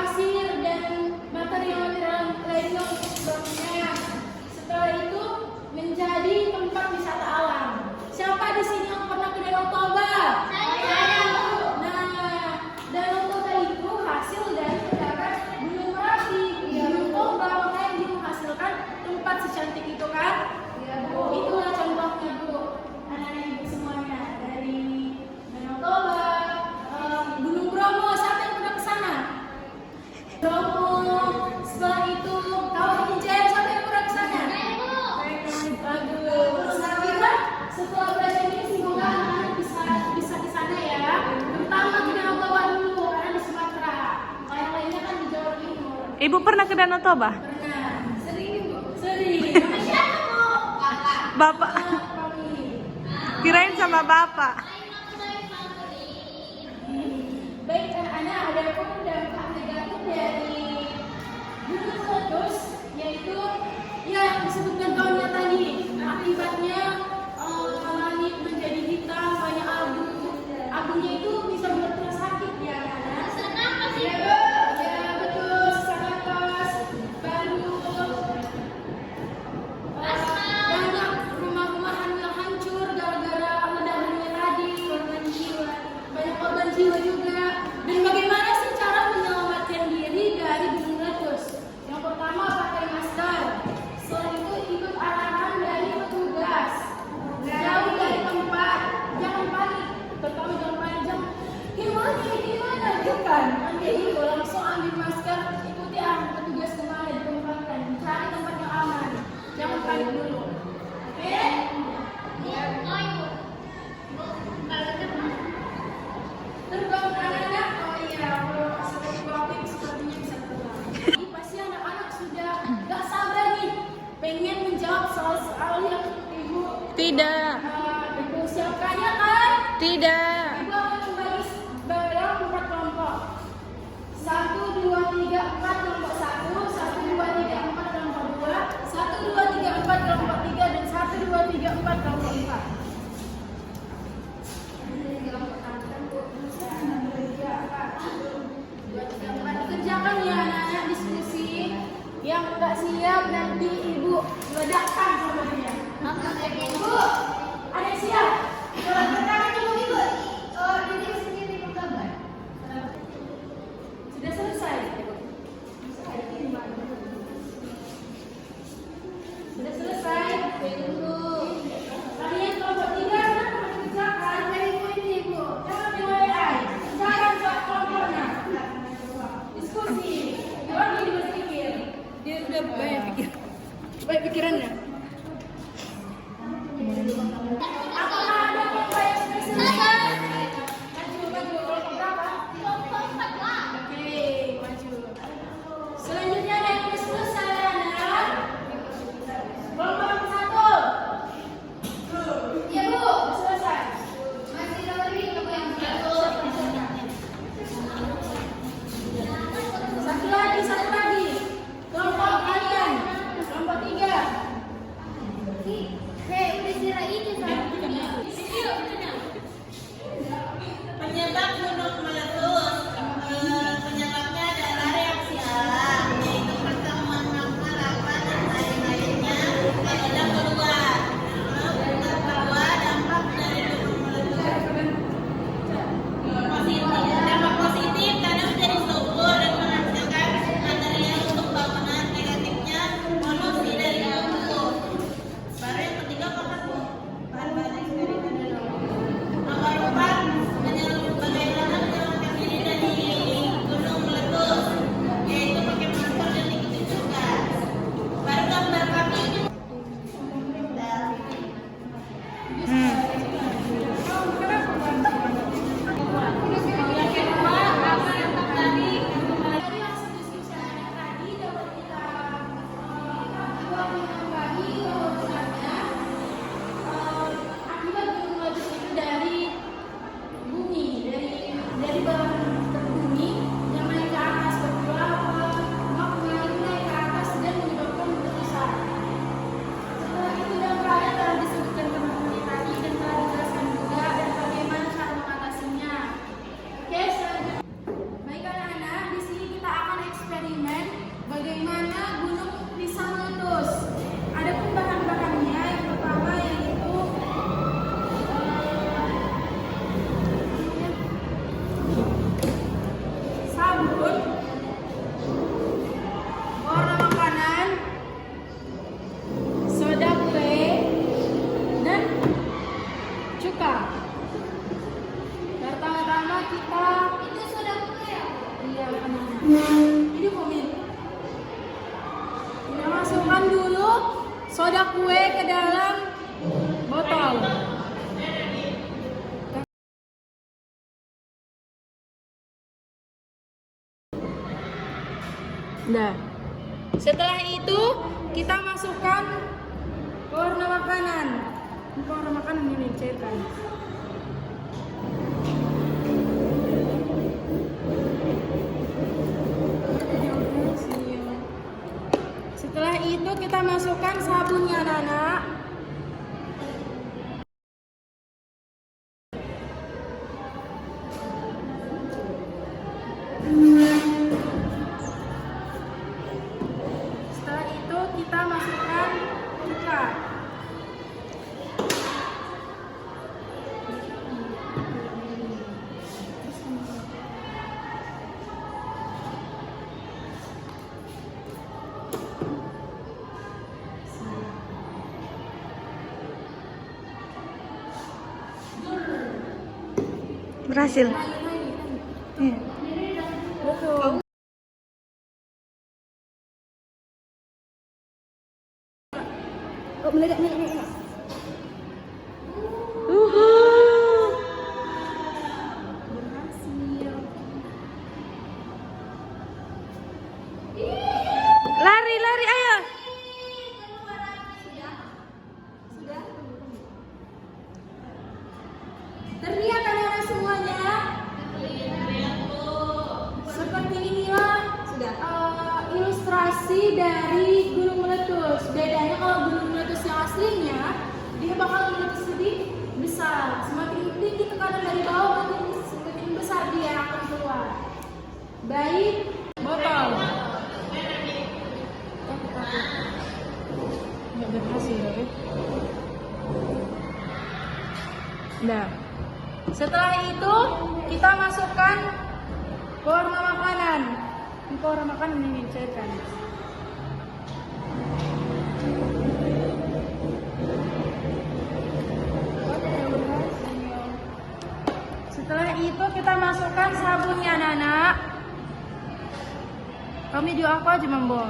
pasir dan material lainnya untuk bangunnya. Setelah itu menjadi tempat wisata alam. Siapa di sini yang pernah ke Danau Toba? Saya. Nah, Danau Toba itu hasil dari ledakan Gunung Merapi, Gunung Toba, makanya dia menghasilkan tempat secantik itu kan? Itulah contohnya Bu, anak-anak ibu semuanya dari Danau Toba, Gunung Bromo. Siapa yang pernah ke sana? Bromo. Setelah itu Kawah Ijen. Siapa yang pernah ke sana? Bagus. Kita setelah belajar ini semoga anak-anak bisa ke sana ya. Pertama ke Danau Toba dulu karena di Sumatera. Kalau yang lainnya kan di Jawa Timur. Ibu pernah ke Danau Toba? Pernah. Sering Bu. Sering. Bapak. Kami. Kirain sama bapak. Baik, anak-anak, ada pun dampak negatif dari gunung meletus, yaitu yang disebutkan kawannya tadi. Akibatnya langit menjadi hitam, banyak abu. Abunya itu bisa membuat kita sakit ya anak-anak. Ya betul, sesak nafas, baru banyak rumah-rumahan yang hancur gara-gara ledakannya tadi, korban jiwa, banyak korban jiwa juga. Dan bagaimana sih cara menyelamatkan diri dari gunung meletus? Yang pertama pakai masker. Setelah itu ikut arahan dari petugas. Jauh dari tempat, jangan panik. Pertama jangan panik, gimana? Bukan. Jadi langsung ambil masker, ikuti arahan petugas kemana ditempatkan. Cari tempat yang aman. Jangan panik dulu. Oke? Terbang anak-anak. Oh iya, kalau seperti topik sepertinya bisa terbang. Ini pasti anak-anak sudah gak sabar nih, pengen menjawab soal-soal yang ibu Tidak. ibu siapkan ya kan? Tidak. Ibu akan membagi dalam 4 kelompok. 1, 2, 3, 4 kelompok 1, 1, 2, 3, 4 kelompok 2, 1, 2, 3, 4 kelompok 3, dan 1, 2, 3, 4 kelompok 4. Kerjakan ya anak-anak diskusi. Yang enggak siap nanti ibu ledakkan sama dia. Ibu, ada yang siap? Kalau bertangan ibu diri sendiri menggambar. Sudah selesai. Sudah selesai. Kalian kelompok 3 kan mengerjakan dari poin ibu. Jangan dilewai. Jangan buat kelompoknya. Diskusi. Jangan jadi berpikir. Dia udah banyak pikirannya. Apakah ada kelompok yang sudah selesai? Maju. Kelompok berapa? Oke, maju. Selanjutnya ada yang sudah selesai, anak. Kelompok nomor 1. Iya Bu, sudah selesai. Masih ada lagi kelompok yang Satu lagi. Kelompok kalian, kelompok 3. Ini komen. Kita masukkan dulu soda kue ke dalam botol. Nah, setelah itu kita masukkan pewarna makanan. Ini pewarna makanan ini cairkan. Setelah itu kita masukkan sabunnya, Nana. Setelah itu kita masukkan cuka. Berhasil. Iya. Betul. Oh, meledak. Berhasil. Lari, lari, ayo. Sudah? Terlihat anak-anak semuanya? Seperti inilah ilustrasi dari gunung meletus. Bedanya kalau gunung meletus yang aslinya, dia bakal meletus lebih besar. Semakin tinggi tekanan dari bawah, semakin besar dia akan keluar. Baik, botol. Nggak berhasil, ya? Nah, setelah itu kita masukkan pewarna makanan. Ini pewarna makanan ini cairkan. Setelah itu kita masukkan sabunnya, Nana. Kami di aku aja, Mambo.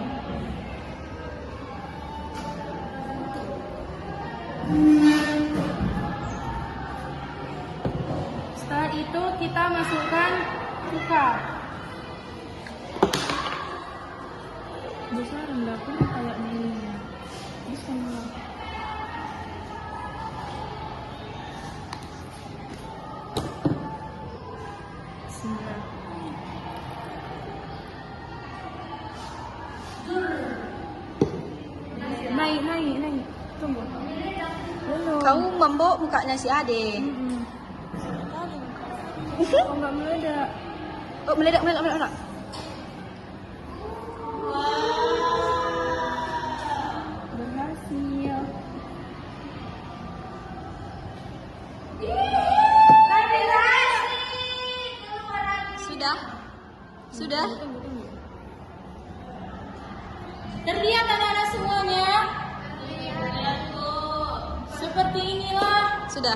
Setelah itu kita masukkan cuka. Besar rendah pun kayak ini. Bisa. Naik. Tunggu. Belum. Kamu membok mukanya si Ade. Oh, nggak meledak. Oh, meledak. Berhasil. Sudah? Terlihat anak-anak semuanya? Seperti inilah Sudah.